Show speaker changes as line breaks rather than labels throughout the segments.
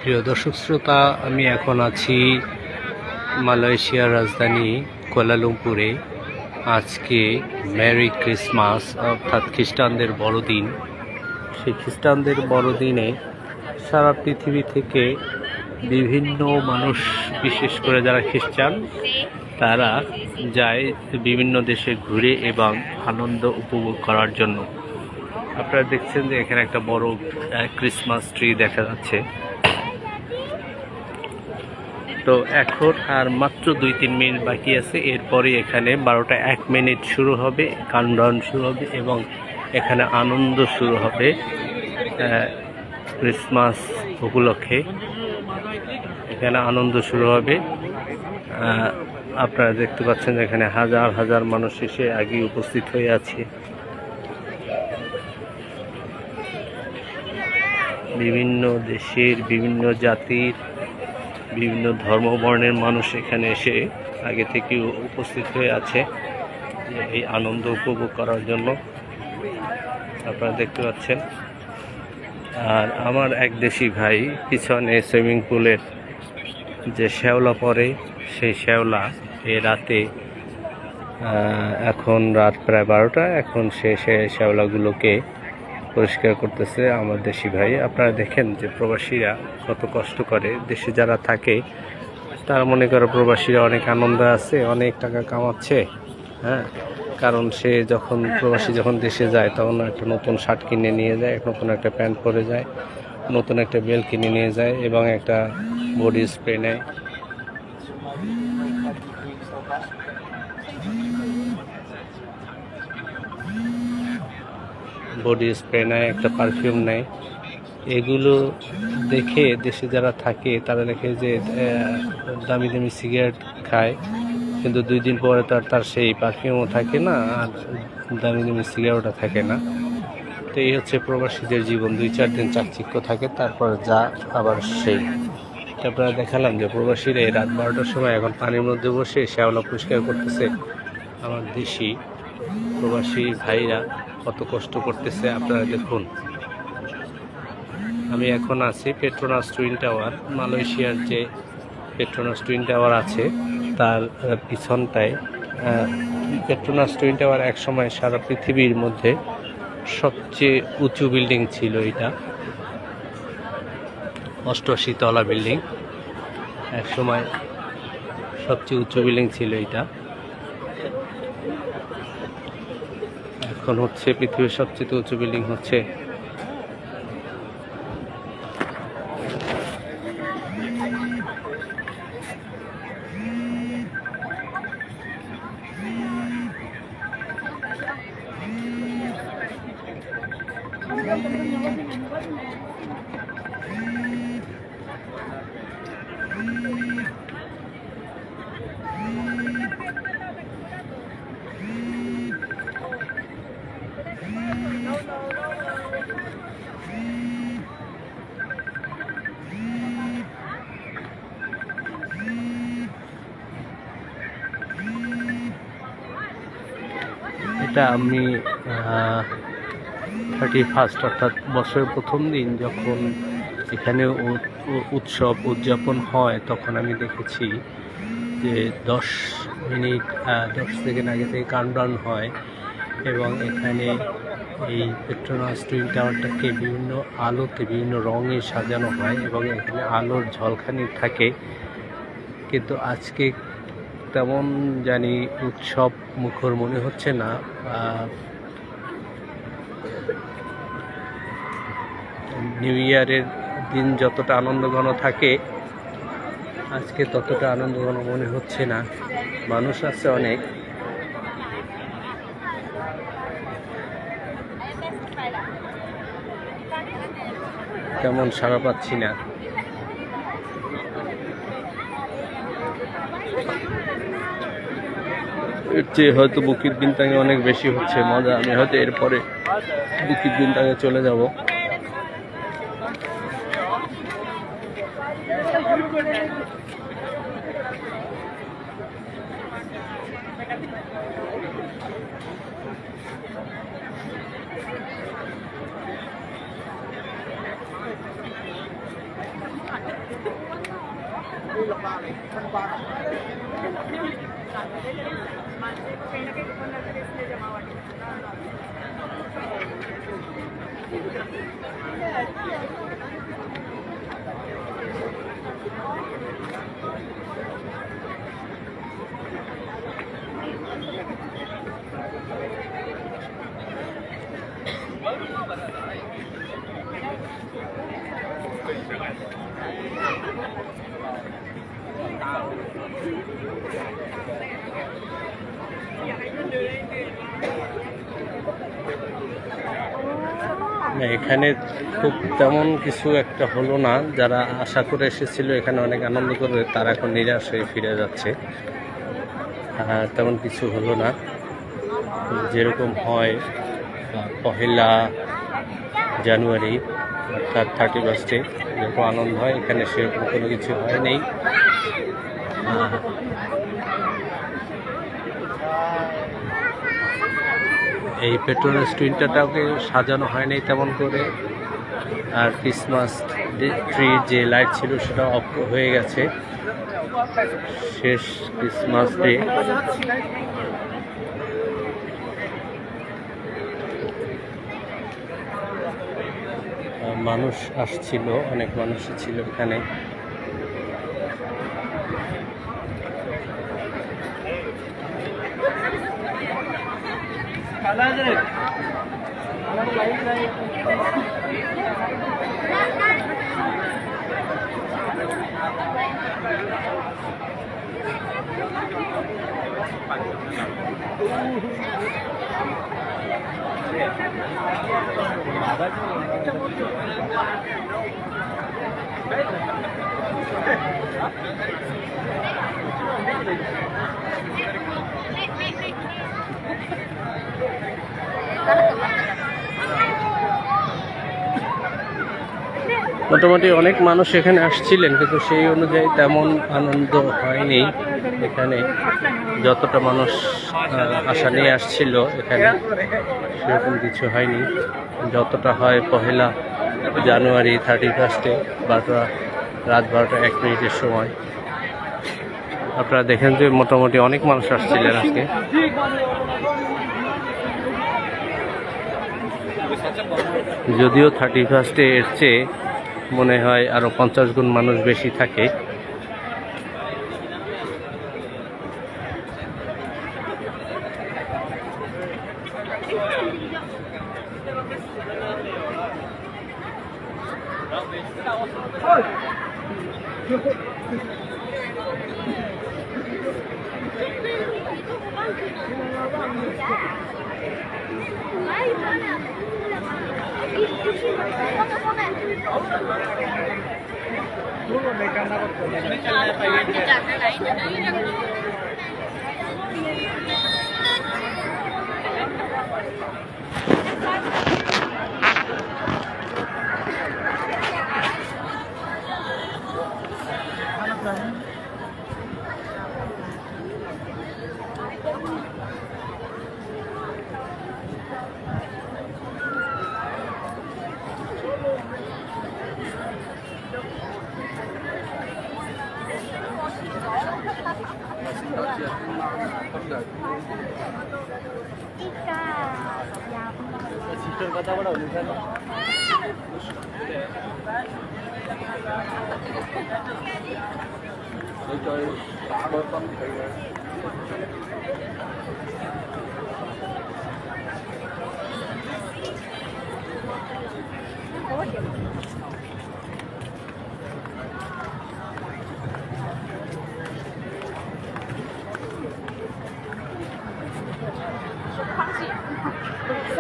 প্রিয় দর্শক শ্রোতা, আমি এখন আছি মালয়েশিয়ার রাজধানী কুয়ালালামপুরে। আজকে মেরি ক্রিসমাস, অর্থাৎ খ্রিস্টানদের বড়দিন। সেই খ্রিস্টানদের বড়দিনে সারা পৃথিবী থেকে বিভিন্ন মানুষ, বিশেষ করে যারা খ্রিস্টান, তারা যায় বিভিন্ন দেশে ঘুরে এবং আনন্দ উপভোগ করার জন্য। আপনারা দেখছেন যে এখানে একটা বড় ক্রিসমাস ট্রি দেখা যাচ্ছে। তো এখন আর মাত্র 2-3 মিনিট বাকি আছে, এরপরে এখানে 12টা 1 মিনিট শুরু হবে, কাউন্টডাউন শুরু হবে এবং এখানে আনন্দ শুরু হবে ক্রিসমাস উপলক্ষে। এখানে আনন্দ শুরু হবে। আপনারা দেখতে পাচ্ছেন এখানে হাজার হাজার মানুষ এসে আগে উপস্থিত হয়ে আছে। বিভিন্ন দেশের, বিভিন্ন জাতির, বিভিন্ন ধর্মবর্ণের মানুষ এখানে এসে আগে থেকে উপস্থিত হয়ে আছে এই আনন্দ উপভোগ করার জন্য। আপনারা দেখতে পাচ্ছেন। আর আমার এক দেশি ভাই পিছনে সুইমিং পুলের যে শ্যাওলা পড়ে, সেই শ্যাওলা এ রাতে, এখন রাত প্রায় 12টা, এখন সে শ্যাওলাগুলোকে পরিষ্কার করতেছে আমার দেশি ভাই। আপনারা দেখেন যে প্রবাসীরা কত কষ্ট করে। দেশে যারা থাকে তারা মনে করে প্রবাসীরা অনেক আনন্দে আছে, অনেক টাকা কামাচ্ছে। হ্যাঁ, কারণ সে প্রবাসী যখন দেশে যায় তখন একটা নতুন শার্ট কিনে নিয়ে যায়, নতুন একটা প্যান্ট পরে যায়, নতুন একটা বেল্ট কিনে নিয়ে যায় এবং একটা বডি স্প্রে নেয়। বডি স্প্রে নেয়, একটা পারফিউম নেয়। এগুলো দেখে দেশে যারা থাকে তারা দেখে যে দামি দামি সিগারেট খায়, কিন্তু 2 দিন পরে তার সেই পারফিউমও থাকে না, আর দামি দামি সিগারেটও থাকে না। তো এই হচ্ছে প্রবাসীদের জীবন। 2-4 দিন চাকচিক্য থাকে, তারপর যা আবার সেই। তারপরে দেখালাম যে প্রবাসীরা রাত 12টার সময় এখন পানির মধ্যে বসে শ্যাওলা পরিষ্কার করতেছে। আমার দেশি প্রবাসী ভাইরা কত কষ্ট করতেছে আপনারা দেখুন। আমি এখন আছি পেট্রোনাস টুইন টাওয়ার। মালয়েশিয়ার যে পেট্রোনাস টুইন টাওয়ার আছে তার পিছনটায়। পেট্রোনাস টুইন টাওয়ার একসময় সারা পৃথিবীর মধ্যে সবচেয়ে উঁচু বিল্ডিং ছিল। এটা 88 তলা বিল্ডিং, একসময় সবচেয়ে উঁচু বিল্ডিং ছিল এটা। এখন হচ্ছে পৃথিবীর সবচেয়ে উঁচু বিল্ডিং হচ্ছে এটা। আমি 31st, অর্থাৎ বছরের প্রথম দিন যখন এখানে উৎসব উদযাপন হয়, তখন আমি দেখেছি যে 10 সেকেন্ড আগে থেকে কাউন্টডাউন হয় এবং এখানে এই পেট্রোনাস টুইন টাওয়ারটাকে বিভিন্ন আলোতে, বিভিন্ন রঙে সাজানো হয় এবং এখানে আলোর ঝলকানি থাকে। কিন্তু আজকে তেমন জানি উৎসব মুখর মনে হচ্ছে না। নিউ ইয়ারের দিন যতটা আনন্দঘন থাকে, আজকে ততটা আনন্দঘন মনে হচ্ছে না। মানুষ আছে অনেক। তেমন সাড়া পাচ্ছি না। এর চেয়ে হয়তো বুকিত বিনতাঙে অনেক বেশি হচ্ছে মজা। আমি হয়তো এরপরে বুকিত বিনতাঙে চলে যাব। এখানে খুব তেমন কিছু একটা হলো না। যারা আশা করে এসেছিল এখানে অনেক আনন্দ করবে, তারা এখন নিরাশ হয়ে ফিরে যাচ্ছে। তেমন কিছু হলো না। যেরকম হয় পহেলা জানুয়ারি অর্থাৎ 31 যেরকম আনন্দ হয়, এখানে সেরকম কোনো কিছু হয়নি। এই পেট্রোল রেস্টুরেন্টটাকে সাজানো হয়নি তেমন করে, আর ক্রিসমাস ট্রির যে লাইট ছিল সেটা অফ হয়ে গেছে। শেষ ক্রিসমাস ডে। মানুষ আসছিল, অনেক মানুষই ছিল এখানে। মোটামুটি অনেক মানুষ এখানে আসছিলেন, কিন্তু সেই অনুযায়ী তেমন আনন্দ হয়নি। এখানে যতটা মানুষ আশা নিয়ে আসছিল এখানে সেরকম কিছু হয়নি। যতটা হয় পহেলা জানুয়ারি 31 রাত 12টা 1 মিনিটের সময়। আপনারা দেখেন যে মোটামুটি অনেক মানুষ আসছিলেন আজকে। যদিও 31 এর চেয়ে মনে হয় আরো 50 গুণ মানুষ বেশি থাকে।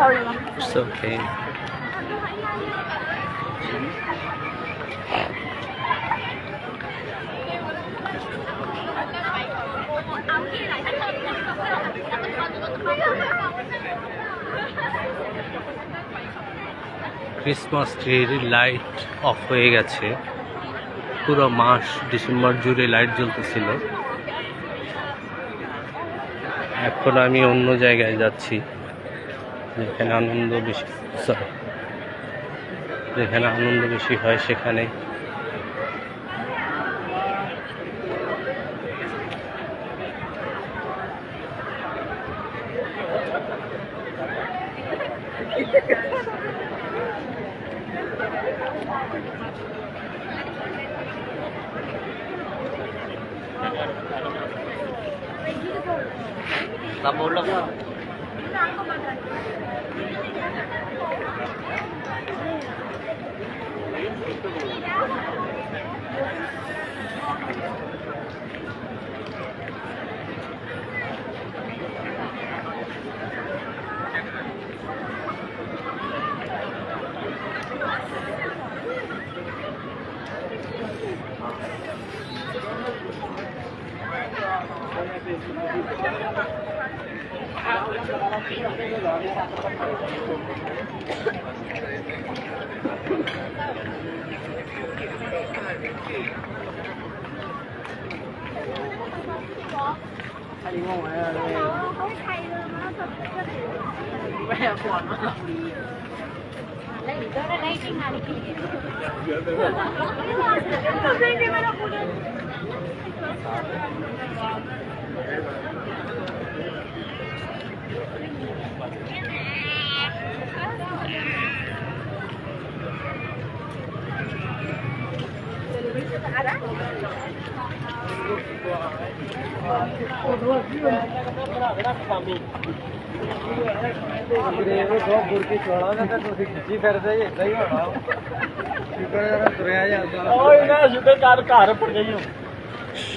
Sorry, Mom.
It's okay. Christmas ট্রির লাইট অফ হয়ে গেছে। পুরো মাস ডিসেম্বর জুড়ে লাইট জ্বলতেছিল। এখন আমি অন্য জায়গায় যাচ্ছি, যেখানে আনন্দ বেশি হয় সেখানে।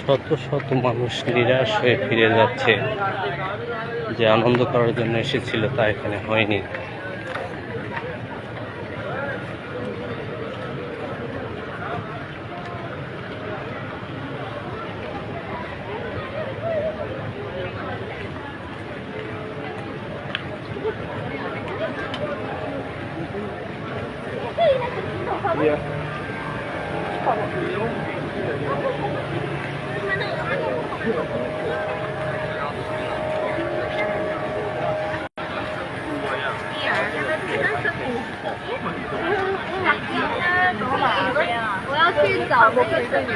শত শত মানুষ নিরাশ হয়ে ফিরে যাচ্ছে, যে আনন্দ করার জন্য এসেছিল তা এখানে হয়নি।
我要去找那个证明。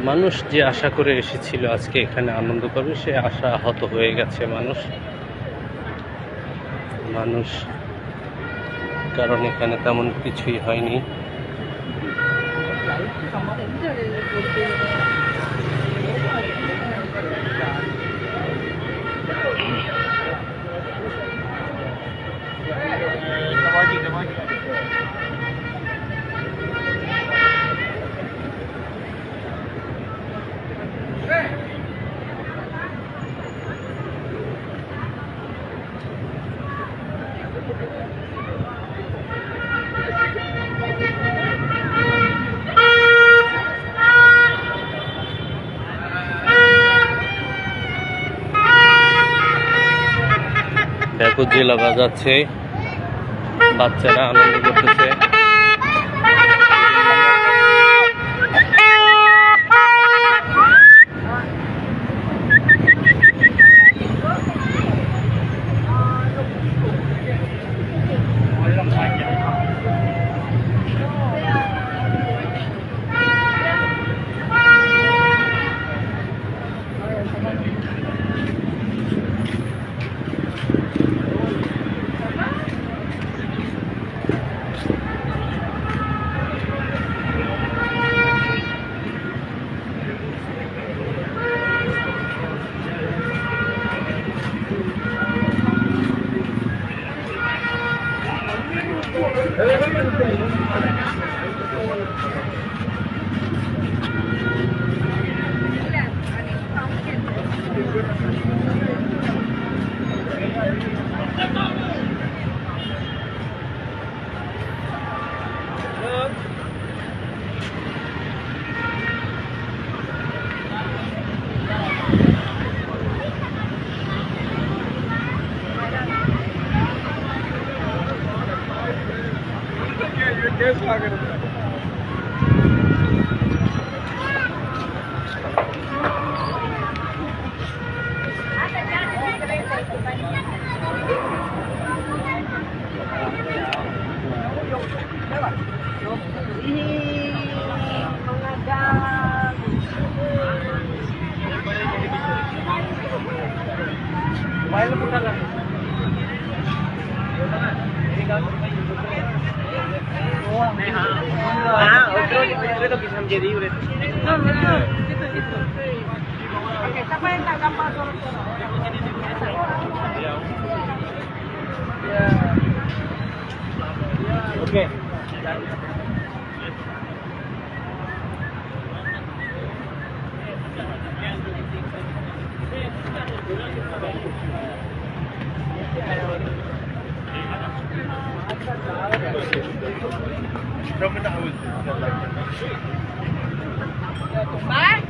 মানুষ যে আশা করে এসেছিল আজকে এখানে আনন্দ করবে, সে আশা হত হয়ে গেছে মানুষ কারণ এখানে তেমন কিছুই হয়নি। দেখো জেলা বাজাচ্ছে, বাচ্চারা আনন্দ করতেছে।
Oke.
Bye.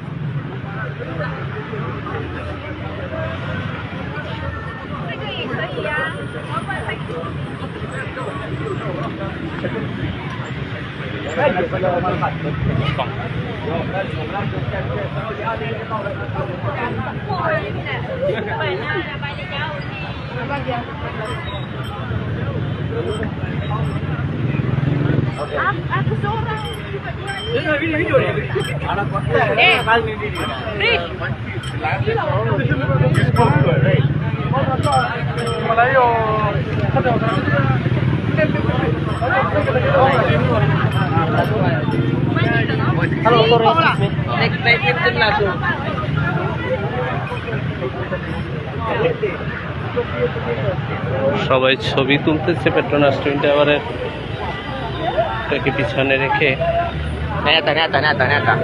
这个也可以呀，老板还可以。Aku seorang.
Halo, next time kita langsung.
সবাই ছবি তুলতেছে পেট্রোনাস টুইন টাওয়ারের এটাকে পিছনে রেখে।
Ternyata.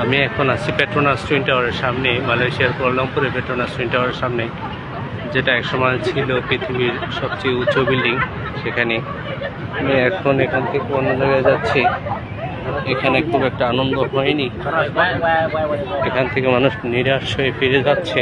আমি এখন আছি পেট্রোনাস টুইন টাওয়ারের সামনে, মালয়েশিয়ার কুয়ালালামপুরে পেট্রোনাস টুইন টাওয়ারের সামনে, যেটা একসময় ছিল পৃথিবীর সবচেয়ে উঁচু বিল্ডিং। সেখানে আমি এখন এখান থেকে অন্য জায়গায় যাচ্ছি। এখানে খুব একটা আনন্দ হয়নি, এখান থেকে মানুষ নিরাশ হয়ে ফিরে যাচ্ছে।